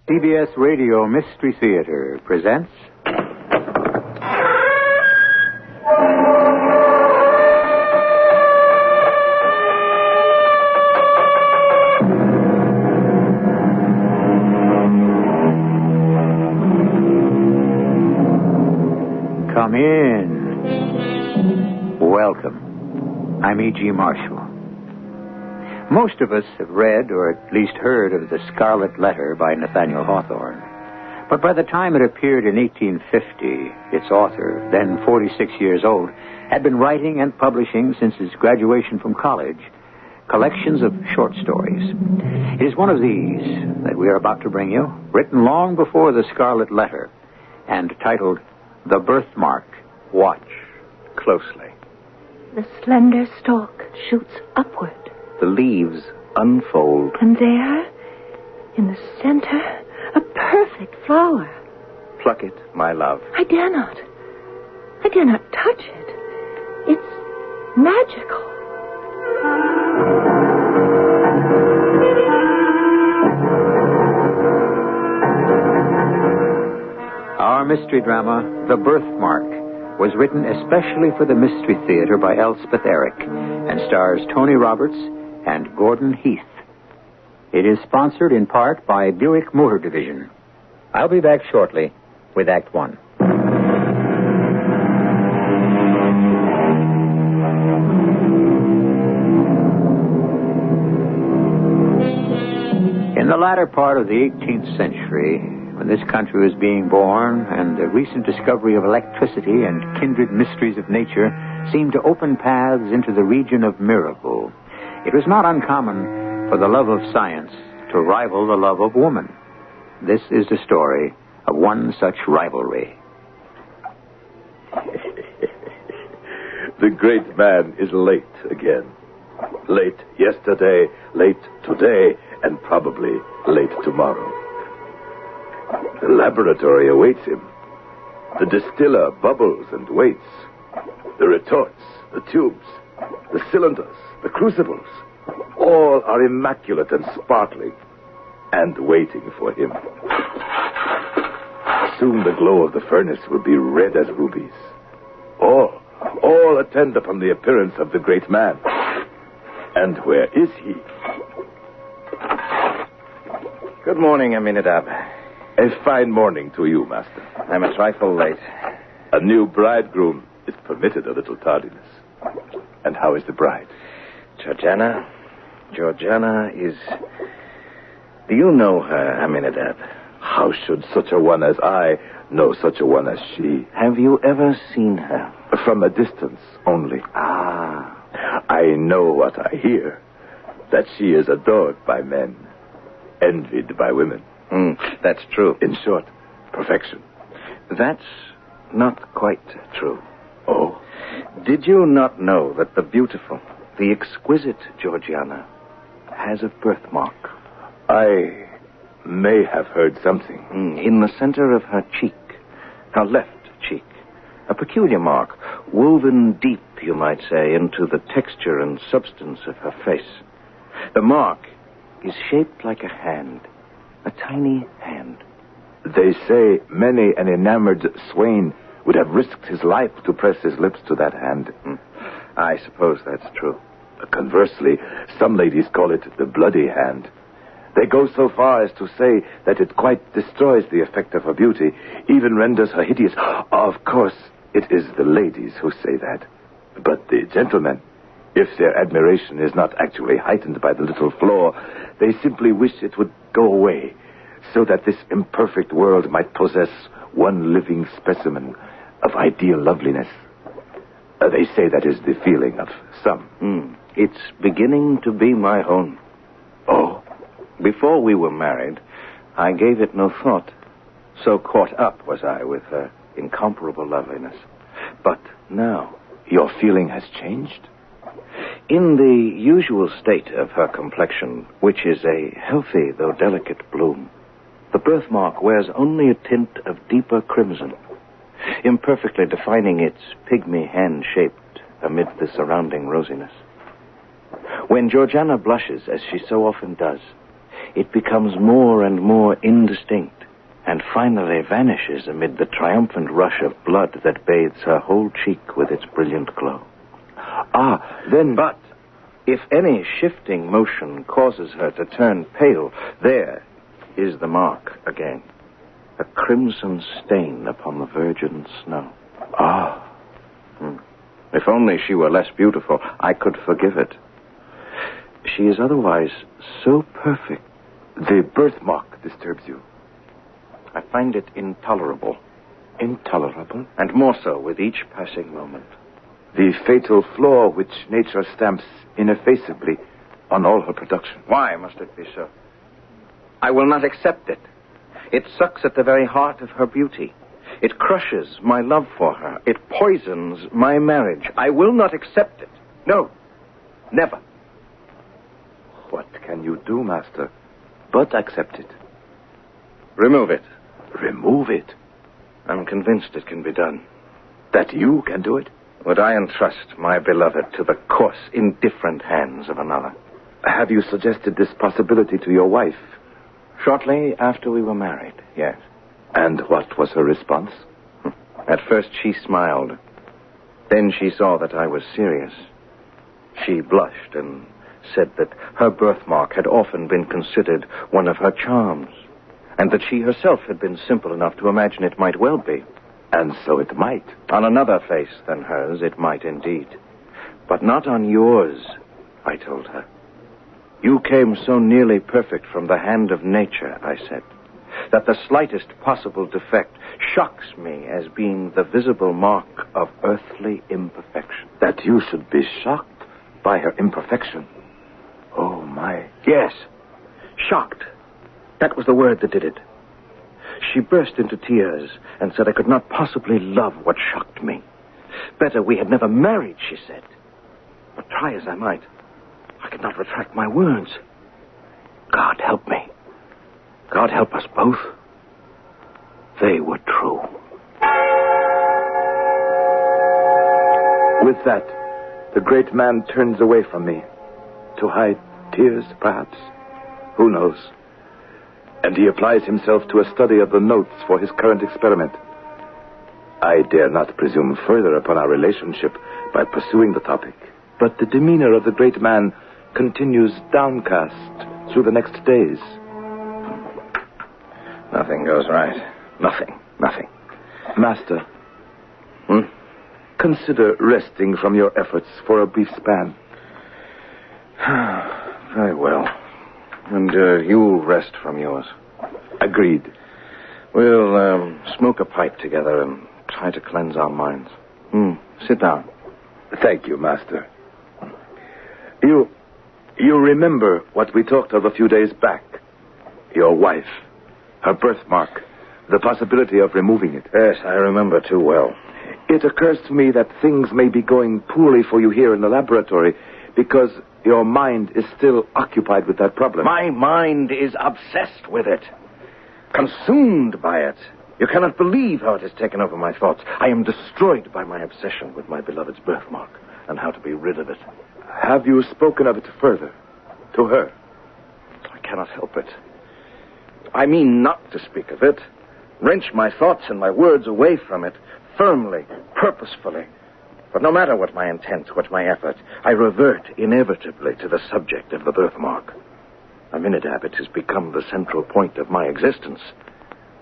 CBS Radio Mystery Theater presents... Come in. Welcome. I'm E.G. Marshall. Most of us have read or at least heard of The Scarlet Letter by Nathaniel Hawthorne. But by the time it appeared in 1850, its author, then 46 years old, had been writing and publishing since his graduation from college collections of short stories. It is one of these that we are about to bring you, written long before The Scarlet Letter, and titled The Birthmark. Watch closely. The slender stalk shoots upward. The leaves unfold. And there, in the center, a perfect flower. Pluck it, my love. I dare not. I dare not touch it. It's magical. Our mystery drama, The Birthmark, was written especially for the Mystery Theater by Elspeth Eric and stars Tony Roberts and Gordon Heath. It is sponsored in part by Buick Motor Division. I'll be back shortly with Act One. In the latter part of the 18th century, when this country was being born and the recent discovery of electricity and kindred mysteries of nature seemed to open paths into the region of miracle, it was not uncommon for the love of science to rival the love of woman. This is the story of one such rivalry. The great man is late again. Late yesterday, late today, and probably late tomorrow. The laboratory awaits him. The distiller bubbles and waits. The retorts, the tubes, the cylinders, the crucibles, all are immaculate and sparkling, and waiting for him. Soon the glow of the furnace will be red as rubies. All attend upon the appearance of the great man. And where is he? Good morning, Aminadab. A fine morning to you, Master. I'm a trifle late. A new bridegroom is permitted a little tardiness. And how is the bride? Georgiana is... Do you know her, Aminadab? How should such a one as I know such a one as she? Have you ever seen her? From a distance only. Ah. I know what I hear. That she is adored by men. Envied by women. That's true. In short, perfection. That's not quite true. Oh? Did you not know that the beautiful, the exquisite Georgiana has a birthmark? I may have heard something. In the center of her cheek, her left cheek. A peculiar mark, woven deep, you might say, into the texture and substance of her face. The mark is shaped like a hand, a tiny hand. They say many an enamored swain would have risked his life to press his lips to that hand. I suppose that's true. Conversely, some ladies call it the bloody hand. They go so far as to say that it quite destroys the effect of her beauty, even renders her hideous. Of course, it is the ladies who say that. But the gentlemen, if their admiration is not actually heightened by the little flaw, they simply wish it would go away, so that this imperfect world might possess one living specimen of ideal loveliness. They say that is the feeling of some. It's beginning to be my own. Oh? Before we were married, I gave it no thought. So caught up was I with her incomparable loveliness. But now... Your feeling has changed? In the usual state of her complexion, which is a healthy though delicate bloom, the birthmark wears only a tint of deeper crimson, imperfectly defining its pygmy hand shaped amid the surrounding rosiness. When Georgiana blushes, as she so often does, it becomes more and more indistinct, and finally vanishes amid the triumphant rush of blood that bathes her whole cheek with its brilliant glow. But if any shifting motion causes her to turn pale, there is the mark again. A crimson stain upon the virgin snow. If only she were less beautiful, I could forgive it. She is otherwise so perfect. The birthmark disturbs you. I find it intolerable. Intolerable? And more so with each passing moment. The fatal flaw which nature stamps ineffaceably on all her production. Why must it be so? I will not accept it. It sucks at the very heart of her beauty. It crushes my love for her. It poisons my marriage. I will not accept it. No, never. What can you do, Master, but accept it? Remove it. Remove it? I'm convinced it can be done. That you can do it? Would I entrust my beloved to the coarse, indifferent hands of another? Have you suggested this possibility to your wife? Shortly after we were married, yes. And what was her response? At first she smiled. Then she saw that I was serious. She blushed and said that her birthmark had often been considered one of her charms, and that she herself had been simple enough to imagine it might well be. And so it might. On another face than hers, it might indeed. But not on yours, I told her. You came so nearly perfect from the hand of nature, I said, that the slightest possible defect shocks me as being the visible mark of earthly imperfection. That you should be shocked by her imperfection? Oh, my. Yes, shocked. That was the word that did it. She burst into tears and said I could not possibly love what shocked me. Better we had never married, she said. But try as I might, I could not retract my words. God help me. God help us both. They were true. With that, the great man turns away from me. To hide tears, perhaps. Who knows? And he applies himself to a study of the notes for his current experiment. I dare not presume further upon our relationship by pursuing the topic. But the demeanor of the great man continues downcast through the next days. Nothing goes right. Nothing. Master, consider resting from your efforts for a brief span. Very well. And you'll rest from yours. Agreed. We'll smoke a pipe together and try to cleanse our minds. Sit down. Thank you, Master. You remember what we talked of a few days back? Your wife, her birthmark, the possibility of removing it. Yes, I remember too well. It occurs to me that things may be going poorly for you here in the laboratory because your mind is still occupied with that problem. My mind is obsessed with it. Consumed by it. You cannot believe how it has taken over my thoughts. I am destroyed by my obsession with my beloved's birthmark and how to be rid of it. Have you spoken of it further? To her? I cannot help it. I mean not to speak of it. Wrench my thoughts and my words away from it, firmly, purposefully. But no matter what my intent, what my effort, I revert inevitably to the subject of the birthmark. Aminadab, it has become the central point of my existence.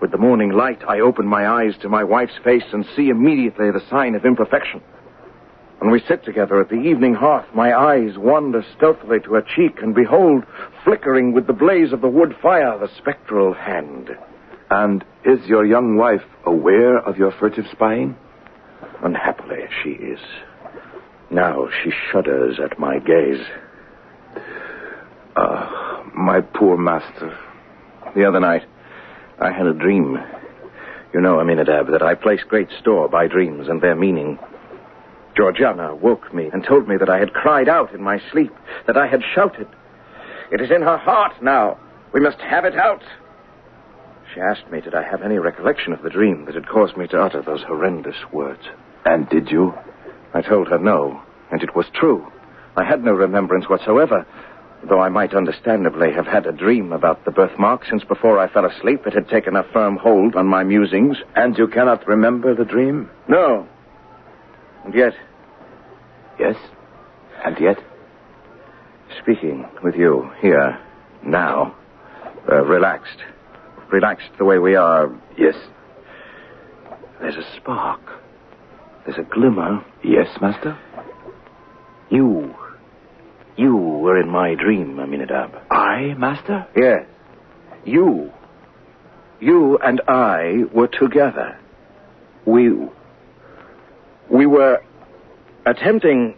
With the morning light, I open my eyes to my wife's face and see immediately the sign of imperfection. When we sit together at the evening hearth, my eyes wander stealthily to her cheek and behold, flickering with the blaze of the wood fire, the spectral hand. And is your young wife aware of your furtive spying? Unhappily, she is. Now she shudders at my gaze. My poor master. The other night, I had a dream. You know, Aminadab, that I place great store by dreams and their meaning. Georgiana woke me and told me that I had cried out in my sleep, that I had shouted. It is in her heart now. We must have it out. She asked me, did I have any recollection of the dream that had caused me to utter those horrendous words. And did you? I told her no, and it was true. I had no remembrance whatsoever. Though I might understandably have had a dream about the birthmark, since before I fell asleep it had taken a firm hold on my musings. And you cannot remember the dream? No. And yet... Yes? And yet? Speaking with you here, now, relaxed the way we are. Yes. There's a spark. There's a glimmer. Yes, Master? You were in my dream, Aminadab. I, Master? Yes. You and I were together. We were attempting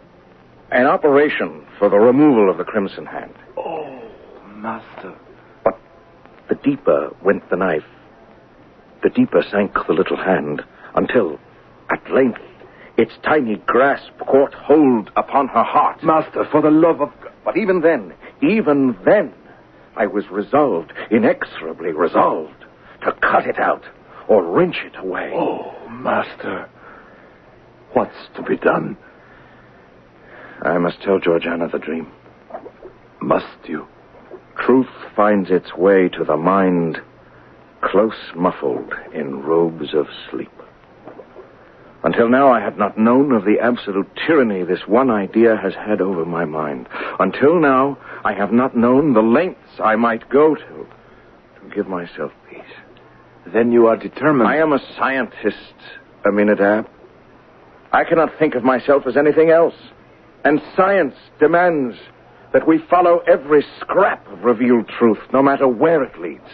an operation for the removal of the Crimson Hand. Oh, Master. But the deeper went the knife, the deeper sank the little hand, until, at length, its tiny grasp caught hold upon her heart. Master, for the love of God. But even then, I was resolved, inexorably resolved, to cut it out or wrench it away. Oh, Master. What's to be done? I must tell Georgiana the dream. Must you? Truth finds its way to the mind, close muffled in robes of sleep. Until now, I had not known of the absolute tyranny this one idea has had over my mind. Until now, I have not known the lengths I might go to give myself peace. Then you are determined. I am a scientist, Aminadab. I cannot think of myself as anything else. And science demands that we follow every scrap of revealed truth, no matter where it leads.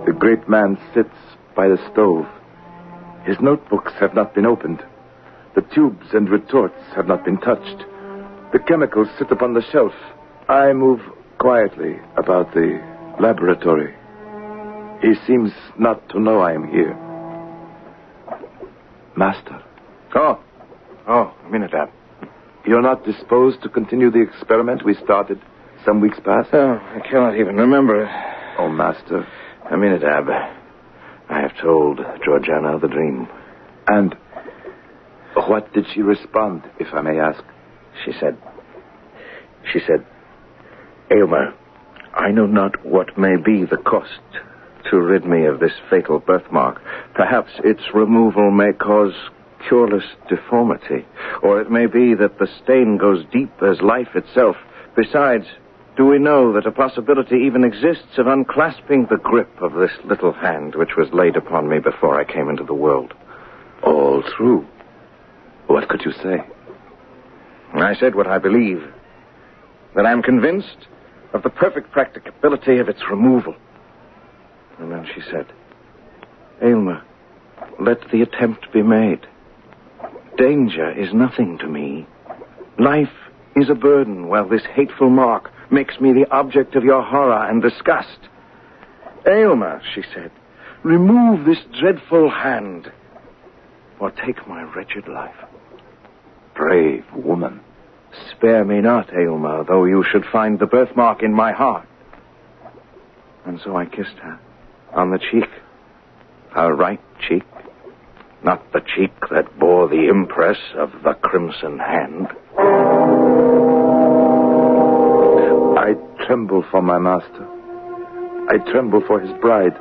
The great man sits by the stove. His notebooks have not been opened. The tubes and retorts have not been touched. The chemicals sit upon the shelf. I move quietly about the laboratory. He seems not to know I am here. Master. Oh, Aminadab. You're not disposed to continue the experiment we started some weeks past? Oh, I cannot even remember it. Oh, Master. Aminadab, I have told Georgiana the dream. And what did she respond, if I may ask? She said, Aylmer, I know not what may be the cost to rid me of this fatal birthmark. Perhaps its removal may cause cureless deformity, or it may be that the stain goes deep as life itself. Besides, do we know that a possibility even exists of unclasping the grip of this little hand which was laid upon me before I came into the world? All true. What could you say? I said what I believe, that I am convinced of the perfect practicability of its removal. And then she said, Aylmer, let the attempt be made. Danger is nothing to me. Life is a burden, while this hateful mark makes me the object of your horror and disgust. Aylmer, she said, remove this dreadful hand, or take my wretched life. Brave woman. Spare me not, Aylmer, though you should find the birthmark in my heart. And so I kissed her on the cheek, her right cheek, not the cheek that bore the impress of the crimson hand. I tremble for my master. I tremble for his bride.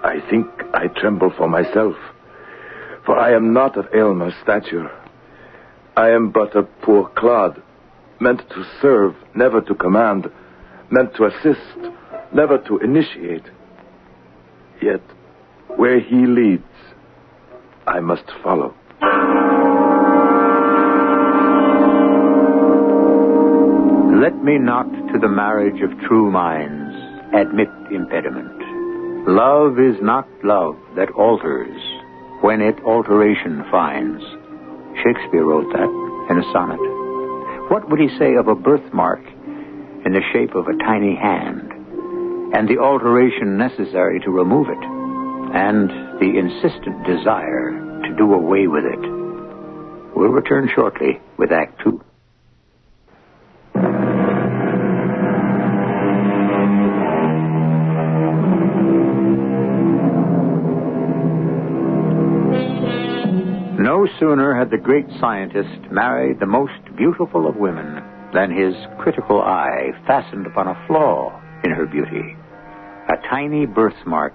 I think I tremble for myself, for I am not of Aylmer's stature. I am but a poor clod, meant to serve, never to command, meant to assist, never to initiate. Yet, where he leads, I must follow. Let me not to the marriage of true minds admit impediment. Love is not love that alters when it alteration finds. Shakespeare wrote that in a sonnet. What would he say of a birthmark in the shape of a tiny hand, and the alteration necessary to remove it, and the insistent desire to do away with it? We'll return shortly with Act 2. No sooner had the great scientist married the most beautiful of women than his critical eye fastened upon a flaw in her beauty, a tiny birthmark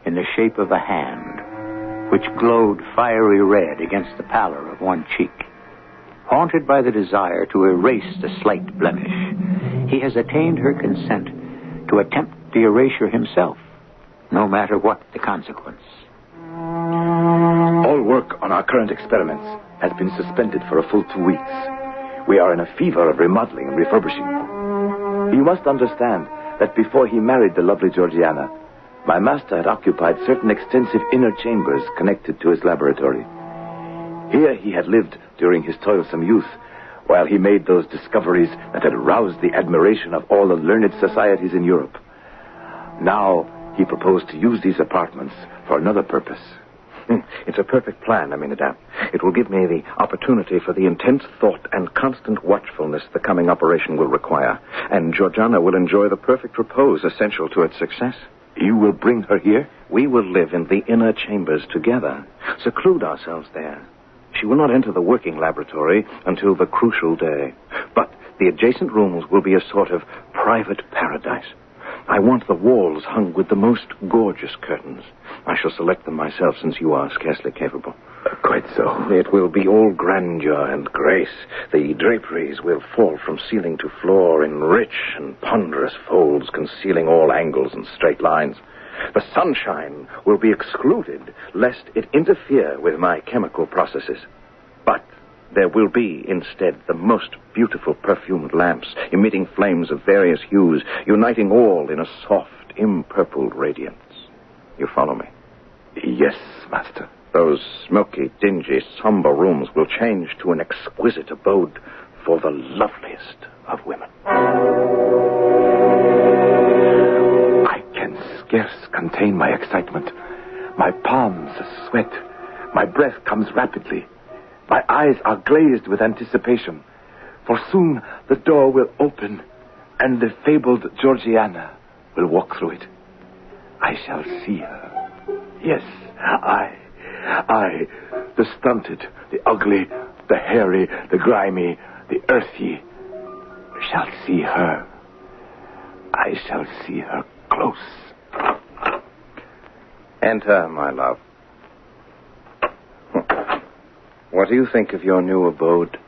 in the shape of a hand, which glowed fiery red against the pallor of one cheek. Haunted by the desire to erase the slight blemish, he has attained her consent to attempt the erasure himself, no matter what the consequence. All work on our current experiments has been suspended for a full 2 weeks. We are in a fever of remodeling and refurbishing. You must understand that before he married the lovely Georgiana, my master had occupied certain extensive inner chambers connected to his laboratory. Here he had lived during his toilsome youth, while he made those discoveries that had roused the admiration of all the learned societies in Europe. Now he proposed to use these apartments for another purpose. It's a perfect plan, Aminadab. It will give me the opportunity for the intense thought and constant watchfulness the coming operation will require. And Georgiana will enjoy the perfect repose essential to its success. You will bring her here? We will live in the inner chambers together, seclude ourselves there. She will not enter the working laboratory until the crucial day. But the adjacent rooms will be a sort of private paradise. I want the walls hung with the most gorgeous curtains. I shall select them myself, since you are scarcely capable. Quite so. It will be all grandeur and grace. The draperies will fall from ceiling to floor in rich and ponderous folds, concealing all angles and straight lines. The sunshine will be excluded, lest it interfere with my chemical processes. But there will be, instead, the most beautiful perfumed lamps, emitting flames of various hues, uniting all in a soft, impurpled radiance. You follow me? Yes, master. Those smoky, dingy, somber rooms will change to an exquisite abode for the loveliest of women. I can scarce contain my excitement. My palms sweat. My breath comes rapidly. My eyes are glazed with anticipation, for soon the door will open and the fabled Georgiana will walk through it. I shall see her. Yes, I, the stunted, the ugly, the hairy, the grimy, the earthy, shall see her. I shall see her close. Enter, my love. What do you think of your new abode?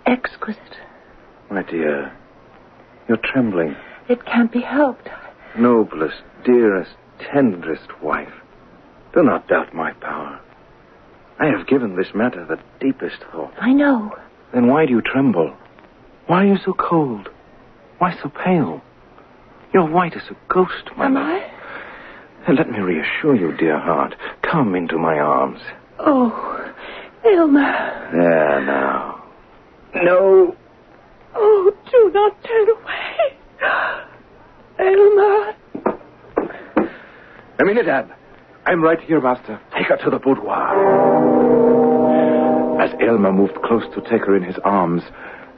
Exquisite. My dear, you're trembling. It can't be helped. Noblest, dearest, tenderest wife, do not doubt my power. I have given this matter the deepest thought. I know. Then why do you tremble? Why are you so cold? Why so pale? You're white as a ghost, my love. Am I? And let me reassure you, dear heart. Come into my arms. Oh, Elmer. There now. No. Oh, do not turn away. Elmer. Aminadab, I'm right here, master. Take her to the boudoir. As Elmer moved close to take her in his arms,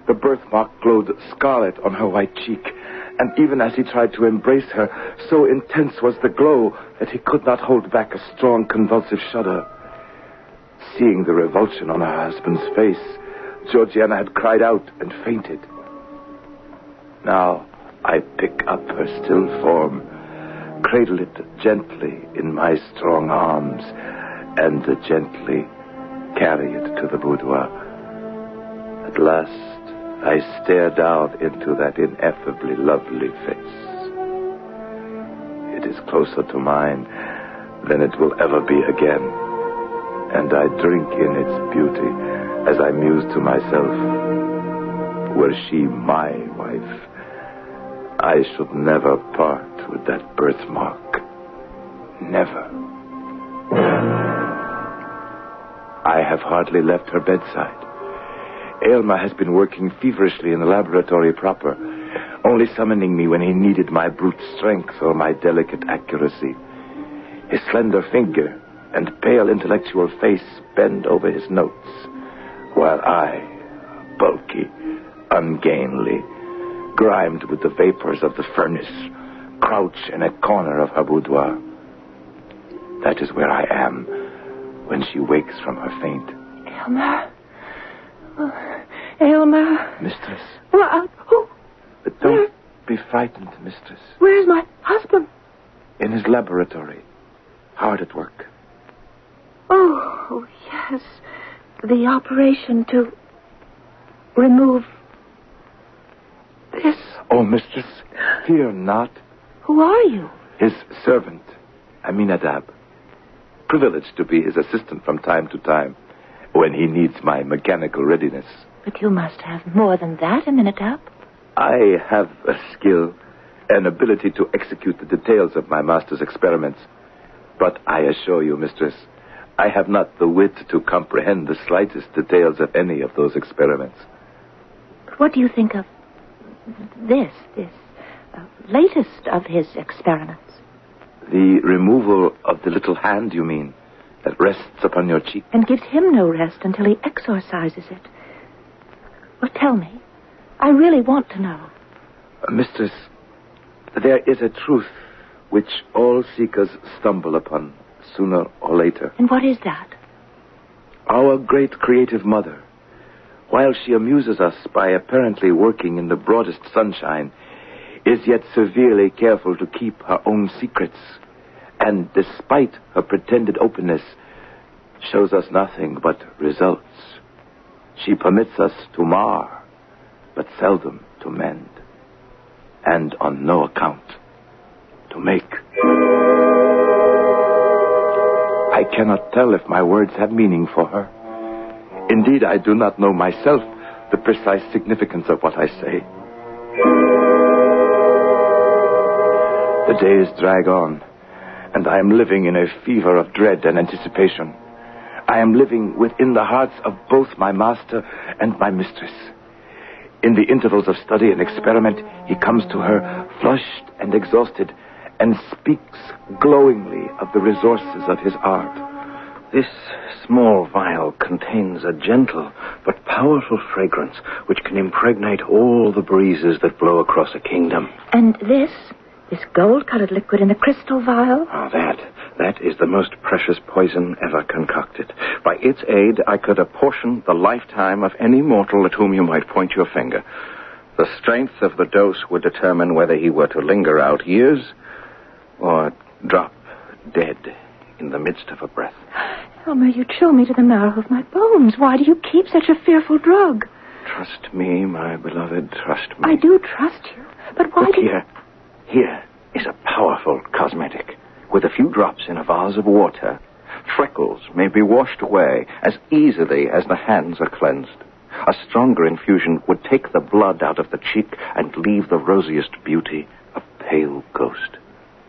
the birthmark glowed scarlet on her white cheek, and even as he tried to embrace her, so intense was the glow that he could not hold back a strong convulsive shudder. Seeing the revulsion on her husband's face, Georgiana had cried out and fainted. Now I pick up her still form, cradle it gently in my strong arms, and gently carry it to the boudoir. At last, I stare down into that ineffably lovely face. It is closer to mine than it will ever be again, and I drink in its beauty as I muse to myself, were she my wife, I should never part with that birthmark. Never. I have hardly left her bedside. Aylmer has been working feverishly in the laboratory proper, only summoning me when he needed my brute strength or my delicate accuracy. His slender figure and pale intellectual face bend over his notes, while I, bulky, ungainly, grimed with the vapors of the furnace, crouch in a corner of her boudoir. That is where I am when she wakes from her faint. Elmer. Oh, Elmer. Mistress. Who? But don't be frightened, mistress. Where's my husband? In his laboratory. Hard at work. Oh, yes. The operation to remove this. Oh, mistress, fear not. Who are you? His servant, Aminadab. Privileged to be his assistant from time to time when he needs my mechanical readiness. But you must have more than that, Aminadab. I have a skill, an ability to execute the details of my master's experiments. But I assure you, mistress, I have not the wit to comprehend the slightest details of any of those experiments. What do you think of this latest of his experiments? The removal of the little hand, you mean, that rests upon your cheek? And gives him no rest until he exorcises it. Well, tell me. I really want to know. Mistress, there is a truth which all seekers stumble upon sooner or later. And what is that? Our great creative mother, while she amuses us by apparently working in the broadest sunshine, is yet severely careful to keep her own secrets, and despite her pretended openness, shows us nothing but results. She permits us to mar, but seldom to mend, and on no account to make. I cannot tell if my words have meaning for her. Indeed, I do not know myself the precise significance of what I say. The days drag on, and I am living in a fever of dread and anticipation. I am living within the hearts of both my master and my mistress. In the intervals of study and experiment, he comes to her, flushed and exhausted, and speaks glowingly of the resources of his art. This small vial contains a gentle but powerful fragrance which can impregnate all the breezes that blow across a kingdom. And this gold-colored liquid in a crystal vial? Ah, that is the most precious poison ever concocted. By its aid, I could apportion the lifetime of any mortal at whom you might point your finger. The strength of the dose would determine whether he were to linger out years or drop dead in the midst of a breath. Elmer, you chill me to the marrow of my bones. Why do you keep such a fearful drug? Trust me, my beloved, trust me. I do trust you, but why Look Here is a powerful cosmetic. With a few drops in a vase of water, freckles may be washed away as easily as the hands are cleansed. A stronger infusion would take the blood out of the cheek and leave the rosiest beauty a pale ghost.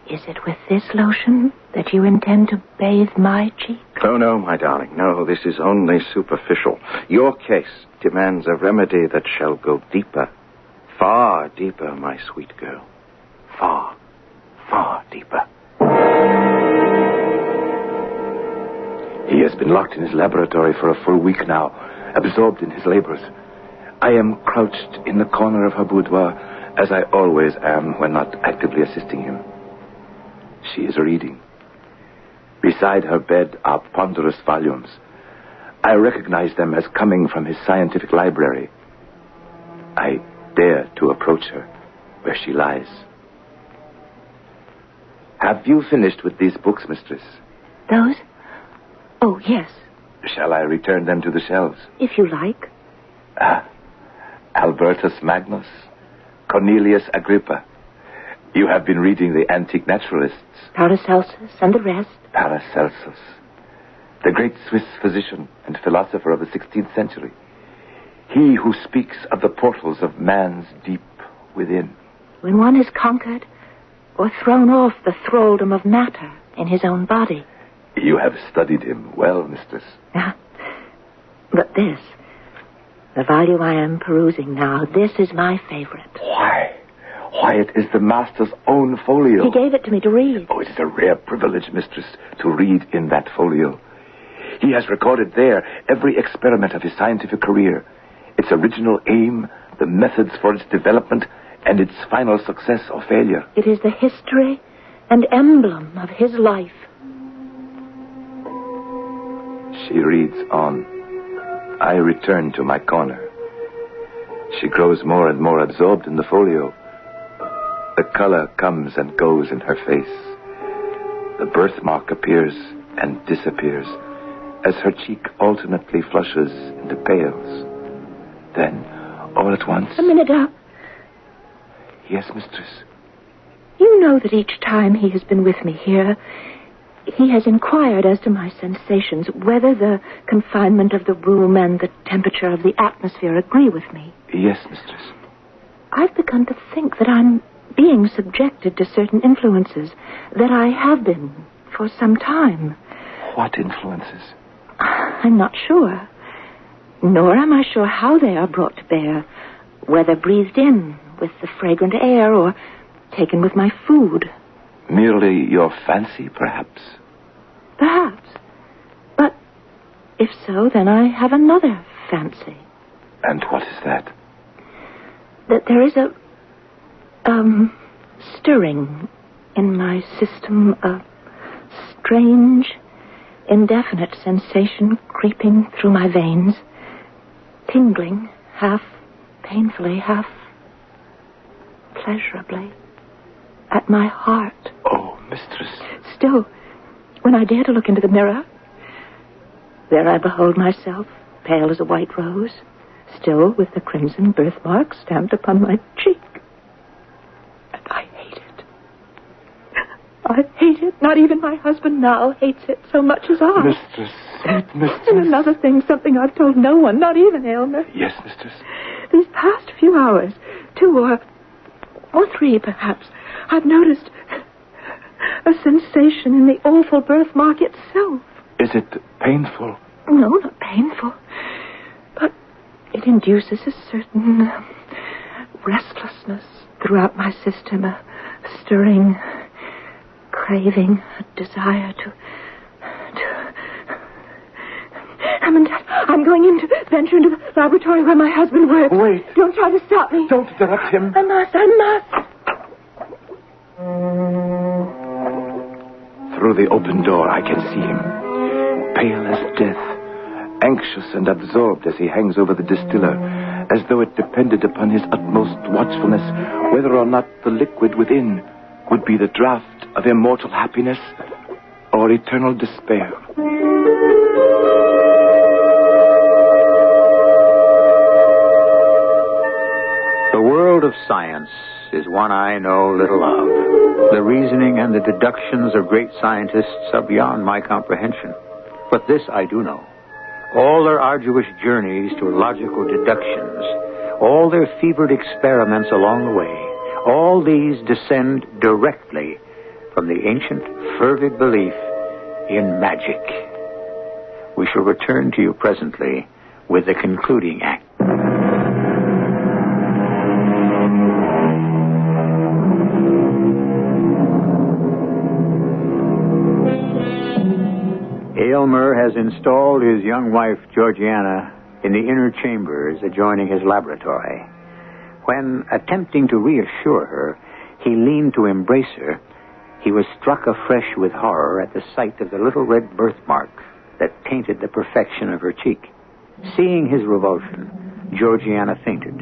Is it with this lotion that you intend to bathe my cheek? Oh, no, my darling. No, this is only superficial. Your case demands a remedy that shall go deeper. Far deeper, my sweet girl. Far, far deeper. He has been locked in his laboratory for a full week now, absorbed in his labors. I am crouched in the corner of her boudoir, as I always am when not actively assisting him. She is reading. Beside her bed are ponderous volumes. I recognize them as coming from his scientific library. I dare to approach her where she lies. Have you finished with these books, mistress? Those? Oh, yes. Shall I return them to the shelves? If you like. Albertus Magnus, Cornelius Agrippa. You have been reading the antique naturalists. Paracelsus and the rest. Paracelsus, the great Swiss physician and philosopher of the 16th century. He who speaks of the portals of man's deep within. When one is conquered or thrown off the thraldom of matter in his own body. You have studied him well, mistress. But this, the volume I am perusing now, this is my favorite. Why, it is the master's own folio. He gave it to me to read. Oh, it is a rare privilege, mistress, to read in that folio. He has recorded there every experiment of his scientific career, its original aim, the methods for its development, and its final success or failure. It is the history and emblem of his life. She reads on. I return to my corner. She grows more and more absorbed in the folio. The color comes and goes in her face. The birthmark appears and disappears as her cheek alternately flushes and pales. Then, all at once... Aminadab. Yes, mistress. You know that each time he has been with me here, he has inquired as to my sensations, whether the confinement of the room and the temperature of the atmosphere agree with me. Yes, mistress. I've begun to think that I'm being subjected to certain influences, that I have been for some time. What influences? I'm not sure. Nor am I sure how they are brought to bear, whether breathed in with the fragrant air or taken with my food. Merely your fancy, perhaps? Perhaps. But if so, then I have another fancy. And what is that? That there is a stirring in my system, a strange, indefinite sensation creeping through my veins, tingling, half painfully, half pleasurably, at my heart. Oh, mistress. Still, when I dare to look into the mirror, there I behold myself, pale as a white rose, still with the crimson birthmark stamped upon my cheek. And I hate it. I hate it. Not even my husband now hates it so much as I. Mistress, sweet mistress. And another thing, something I've told no one, not even Aylmer. Yes, mistress. These past few hours, 2 or 3 perhaps, I've noticed a sensation in the awful birthmark itself. Is it painful? No, not painful. But it induces a certain restlessness throughout my system, a stirring, craving, a desire to... I'm going to venture into the laboratory where my husband works. Wait. Don't try to stop me. Don't interrupt him. I must. Through the open door, I can see him, pale as death, anxious and absorbed as he hangs over the distiller, as though it depended upon his utmost watchfulness whether or not the liquid within would be the draught of immortal happiness or eternal despair. The world of science is one I know little of. The reasoning and the deductions of great scientists are beyond my comprehension. But this I do know. All their arduous journeys to logical deductions, all their fevered experiments along the way, all these descend directly from the ancient, fervid belief in magic. We shall return to you presently with the concluding act. Aylmer has installed his young wife, Georgiana, in the inner chambers adjoining his laboratory. When, attempting to reassure her, he leaned to embrace her, he was struck afresh with horror at the sight of the little red birthmark that tainted the perfection of her cheek. Seeing his revulsion, Georgiana fainted,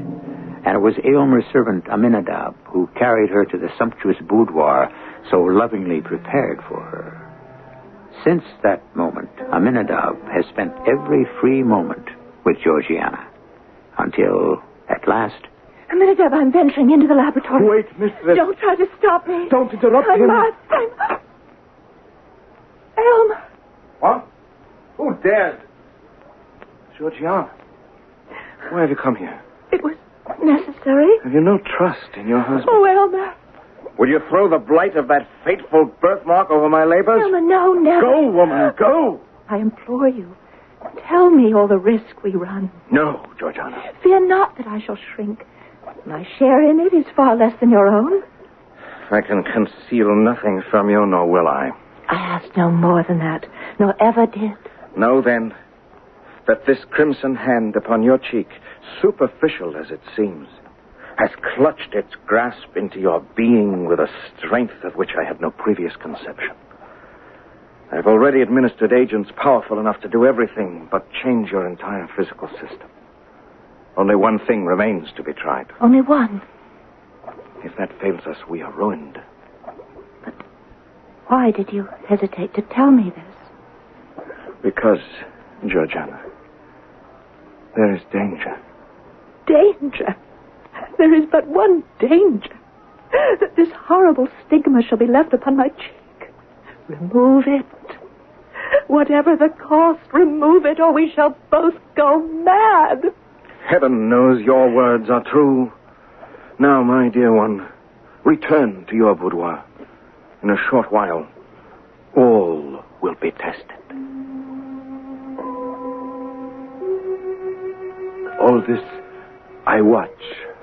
and it was Aylmer's servant Aminadab who carried her to the sumptuous boudoir so lovingly prepared for her. Since that moment, Aminadab has spent every free moment with Georgiana, until, at last... Aminadab, I'm venturing into the laboratory. Wait, mistress. Don't try to stop me. Don't interrupt him. I must. Aylmer. What? Who dared? Georgiana, why have you come here? It was necessary. Have you no trust in your husband? Oh, Aylmer. Will you throw the blight of that fateful birthmark over my labors? Aylmer, no, never. Go, woman, go! I implore you. Tell me all the risk we run. No, Georgiana. Fear not that I shall shrink. My share in it is far less than your own. I can conceal nothing from you, nor will I. I ask no more than that, nor ever did. Know, then, that this crimson hand upon your cheek, superficial as it seems, has clutched its grasp into your being with a strength of which I had no previous conception. I've already administered agents powerful enough to do everything but change your entire physical system. Only one thing remains to be tried. Only one? If that fails us, we are ruined. But why did you hesitate to tell me this? Because, Georgiana, there is danger. Danger? There is but one danger. That this horrible stigma shall be left upon my cheek. Remove it. Whatever the cost, remove it, or we shall both go mad. Heaven knows your words are true. Now, my dear one, return to your boudoir. In a short while, all will be tested. All this I watch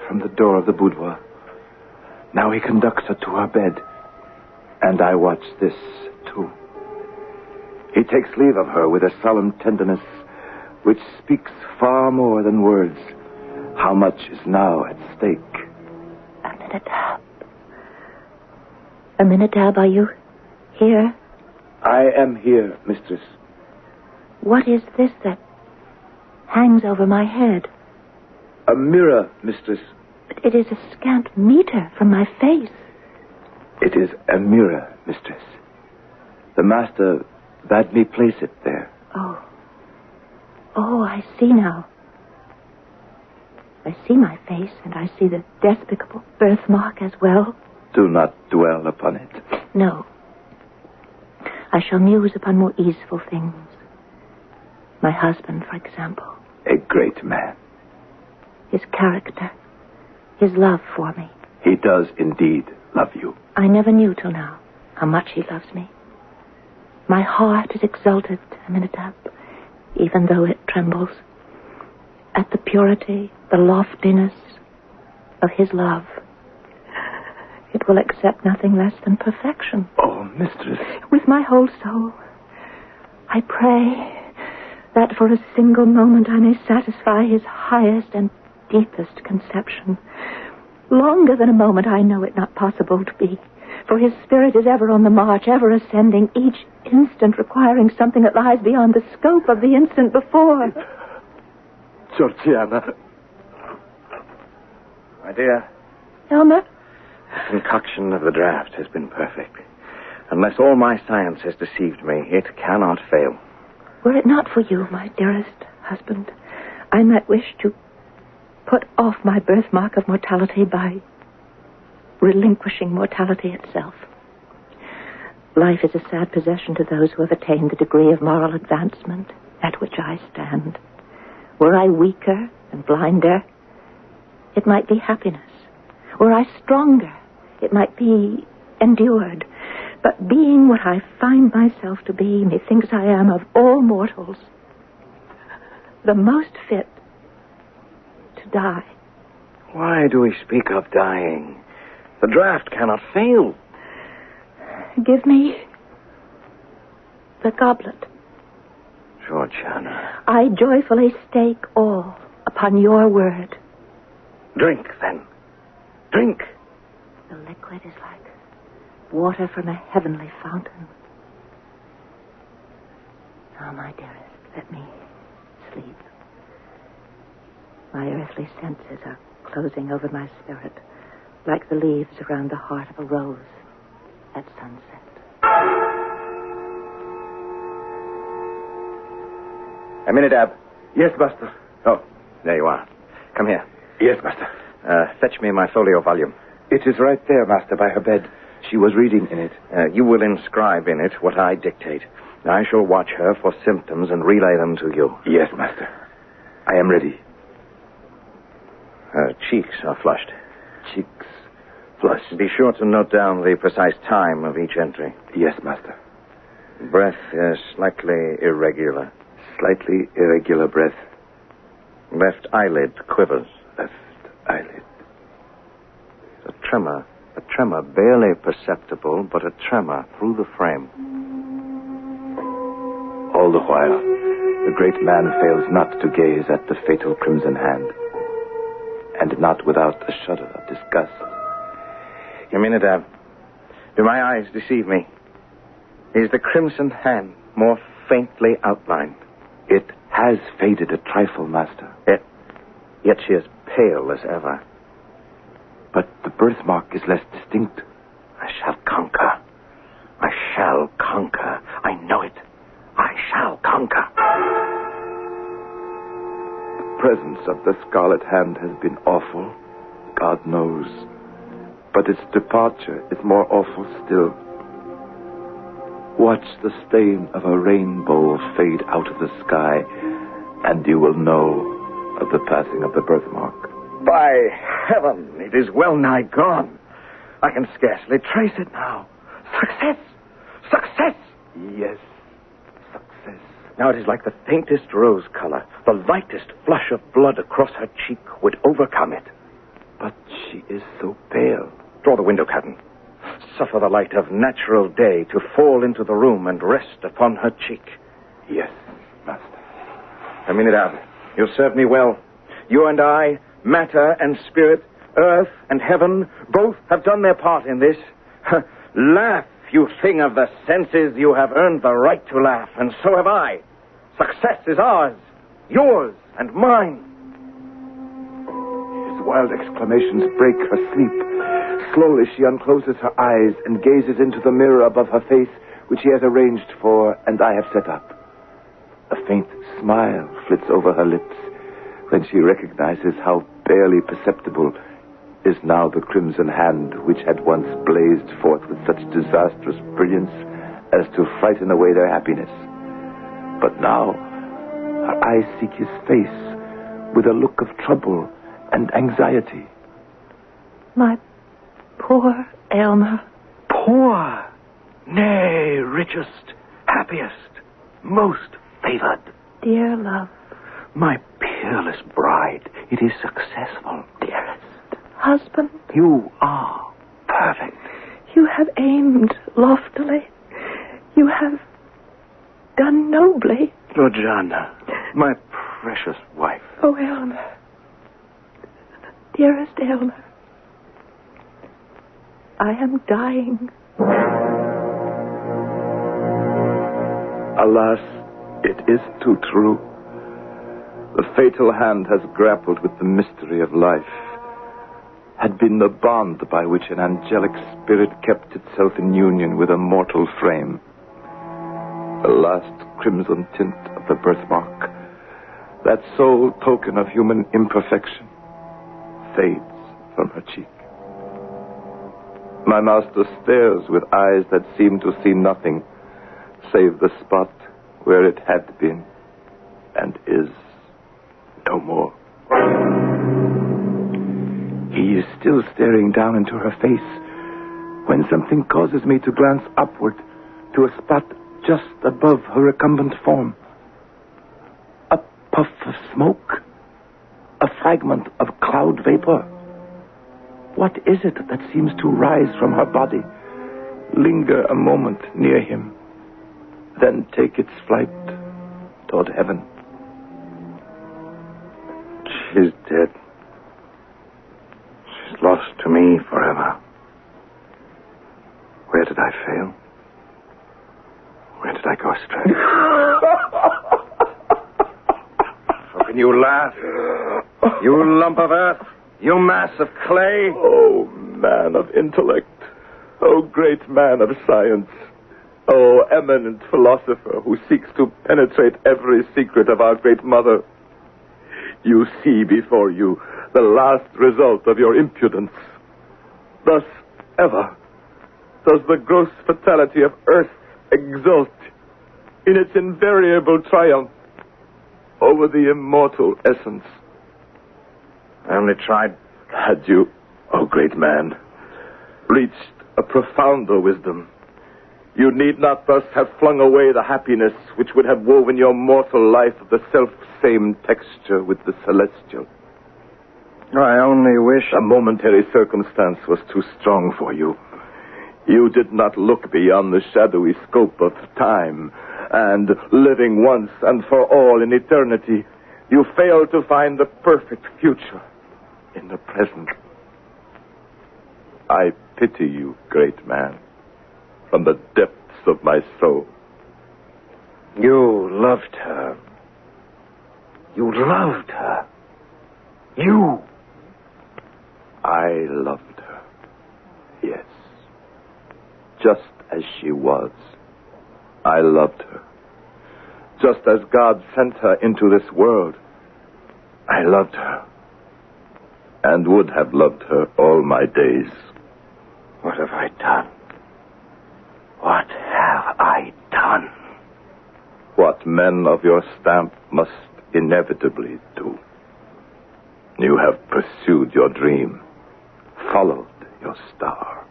from the door of the boudoir. Now he conducts her to her bed, and I watch this, too. He takes leave of her with a solemn tenderness which speaks far more than words. How much is now at stake? Aminadab, are you here? I am here, mistress. What is this that hangs over my head? A mirror, mistress. But it is a scant meter from my face. It is a mirror, mistress. The master bade me place it there. Oh, I see now. I see my face, and I see the despicable birthmark as well. Do not dwell upon it. No. I shall muse upon more easeful things. My husband, for example. A great man. His character. His love for me. He does indeed love you. I never knew till now how much he loves me. My heart is exalted, Aminadab, even though it trembles, at the purity, the loftiness of his love. It will accept nothing less than perfection. Oh, mistress. With my whole soul, I pray that for a single moment I may satisfy his highest and deepest conception. Longer than a moment I know it not possible to be, for his spirit is ever on the march, ever ascending, each instant requiring something that lies beyond the scope of the instant before. Georgiana. My dear, Elmer? the concoction of the draft has been perfect. Unless all my science has deceived me, it cannot fail. Were it not for you, my dearest husband, I might wish to put off my birthmark of mortality by relinquishing mortality itself. Life is a sad possession to those who have attained the degree of moral advancement at which I stand. Were I weaker and blinder, it might be happiness. Were I stronger, it might be endured. But being what I find myself to be, methinks I am of all mortals the most fit to die. Why do we speak of dying? The draft cannot fail. Give me the goblet. Georgiana. I joyfully stake all upon your word. Drink, then. Drink. The liquid is like water from a heavenly fountain. Now, my dearest, let me sleep. My earthly senses are closing over my spirit, like the leaves around the heart of a rose at sunset. Aminadab. Yes, master. Oh, there you are. Come here. Yes, master. Fetch me my folio volume. It is right there, master, by her bed. She was reading in it. You will inscribe in it what I dictate. I shall watch her for symptoms and relay them to you. Yes, master. I am ready. Her cheeks are flushed. Cheeks flushed. Be sure to note down the precise time of each entry. Yes, master. Breath is slightly irregular. Slightly irregular breath. Left eyelid quivers. Left eyelid. A tremor barely perceptible, but a tremor through the frame. All the while, the great man fails not to gaze at the fatal crimson hand, and not without a shudder of disgust. Aminadab, do my eyes deceive me? is the crimson hand more faintly outlined. It has faded a trifle, Master. Yet she is pale as ever. But the birthmark is less distinct. I shall conquer. I shall conquer. I know it. I shall conquer. The presence of the scarlet hand has been awful, God knows. But its departure is more awful still. Watch the stain of a rainbow fade out of the sky, and you will know of the passing of the birthmark. By heaven, it is well nigh gone. I can scarcely trace it now. Success! Success! Yes, success. Now it is like the faintest rose color. The lightest flush of blood across her cheek would overcome it. But she is so pale. Draw the window curtain. Suffer the light of natural day to fall into the room and rest upon her cheek. Yes, Master. Aminadab, you served me well. You and I, matter and spirit, earth and heaven, both have done their part in this. Laugh, you thing of the senses. You have earned the right to laugh, and so have I. Success is ours, yours and mine. His wild exclamations break her sleep. Slowly she uncloses her eyes and gazes into the mirror above her face, which he has arranged for and I have set up. A faint smile flits over her lips when she recognizes how barely perceptible is now the crimson hand which had once blazed forth with such disastrous brilliance as to frighten away their happiness. But now her eyes seek his face with a look of trouble and anxiety. My poor Aylmer. Poor, nay, richest, happiest, most favored. Dear love. My peerless bride, it is successful, dearest. Husband. You are perfect. You have aimed loftily. You have done nobly. Georgiana, my precious wife. Oh, Aylmer. Dearest Aylmer. I am dying. Alas, it is too true. The fatal hand has grappled with the mystery of life, had been the bond by which an angelic spirit kept itself in union with a mortal frame. The last crimson tint of the birthmark, that sole token of human imperfection, fades from her cheek. My master stares with eyes that seem to see nothing save the spot where it had been and is no more. He is still staring down into her face when something causes me to glance upward to a spot just above her recumbent form. A puff of smoke, a fragment of cloud vapor. What is it that seems to rise from her body, linger a moment near him, then take its flight toward heaven? She's dead. She's lost to me forever. Where did I fail? Where did I go astray? How can you laugh? You lump of earth. You mass of clay. Oh, man of intellect. Oh, great man of science. Oh, eminent philosopher who seeks to penetrate every secret of our great mother. You see before you the last result of your impudence. Thus, ever, does the gross fatality of earth exult in its invariable triumph over the immortal essence. I only tried. Had you, oh great man, reached a profounder wisdom, you need not thus have flung away the happiness which would have woven your mortal life of the self-same texture with the celestial. I only wish... A momentary circumstance was too strong for you. You did not look beyond the shadowy scope of time, and living once and for all in eternity, you failed to find the perfect future in the present. I pity you, great man, from the depths of my soul. You loved her. You loved her. You. I loved her. Yes. Just as she was. I loved her. Just as God sent her into this world. I loved her. And would have loved her all my days. What have I done? What have I done? What men of your stamp must inevitably do. You have pursued your dream, followed your star.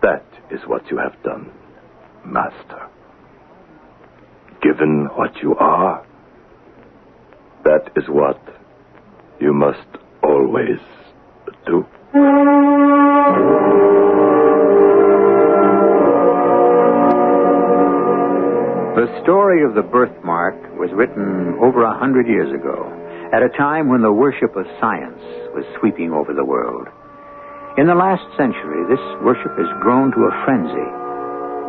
That is what you have done, Master. Given what you are, that is what you must always do. The story of the birthmark was written over 100 years ago, at a time when the worship of science was sweeping over the world. In the last century, this worship has grown to a frenzy.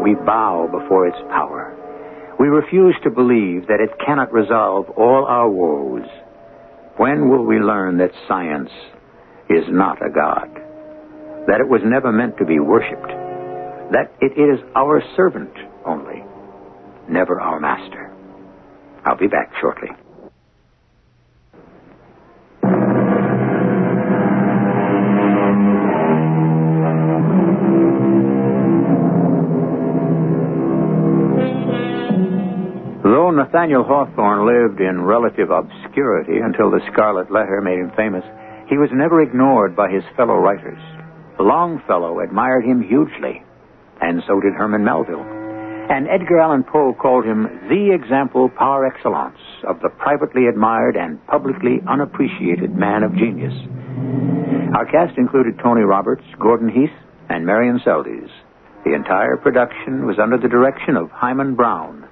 We bow before its power. We refuse to believe that it cannot resolve all our woes. When will we learn that science is not a god? That it was never meant to be worshipped? That it is our servant only, never our master? I'll be back shortly. Though Nathaniel Hawthorne lived in relative obscurity until the Scarlet Letter made him famous, he was never ignored by his fellow writers. Longfellow admired him hugely, and so did Herman Melville. And Edgar Allan Poe called him the example par excellence of the privately admired and publicly unappreciated man of genius. Our cast included Tony Roberts, Gordon Heath, and Marion Seldes. The entire production was under the direction of Hyman Brown.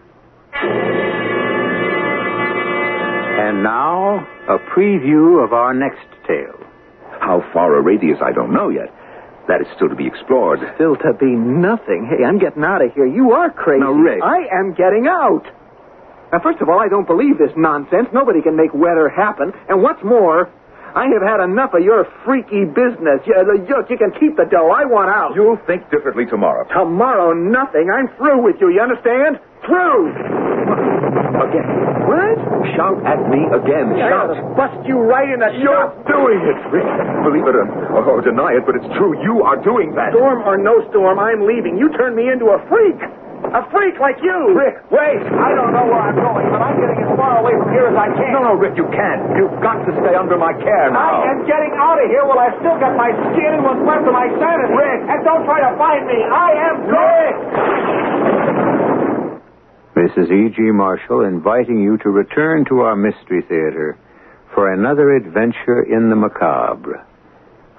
And now, a preview of our next tale. How far a radius, I don't know yet. That is still to be explored. Still to be nothing. Hey, I'm getting out of here. You are crazy. Now, Rick. I am getting out. Now, first of all, I don't believe this nonsense. Nobody can make weather happen. And what's more, I have had enough of your freaky business. You can keep the dough. I want out. You'll think differently tomorrow. Tomorrow, nothing. I'm through with you. You understand? Through. Again. What? Shout at me again. I Shout. ought to bust you right in the You're doing it, Rick. Believe it or deny it, but it's true. You are doing that. Storm or no storm, I'm leaving. You turned me into a freak. A freak like you. Rick, wait. I don't know where I'm going, but I'm getting as far away from here as I can. No, Rick, you can't. You've got to stay under my care now. I am getting out of here while I've still got my skin and what's left of my sanity. Rick. And don't try to find me. I am Rick. This is E.G. Marshall inviting you to return to our Mystery Theater for another adventure in the macabre.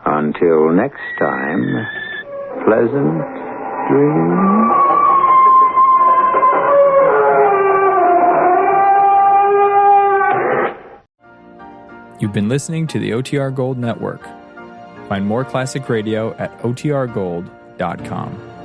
Until next time, pleasant dreams. You've been listening to the OTR Gold Network. Find more classic radio at otrgold.com.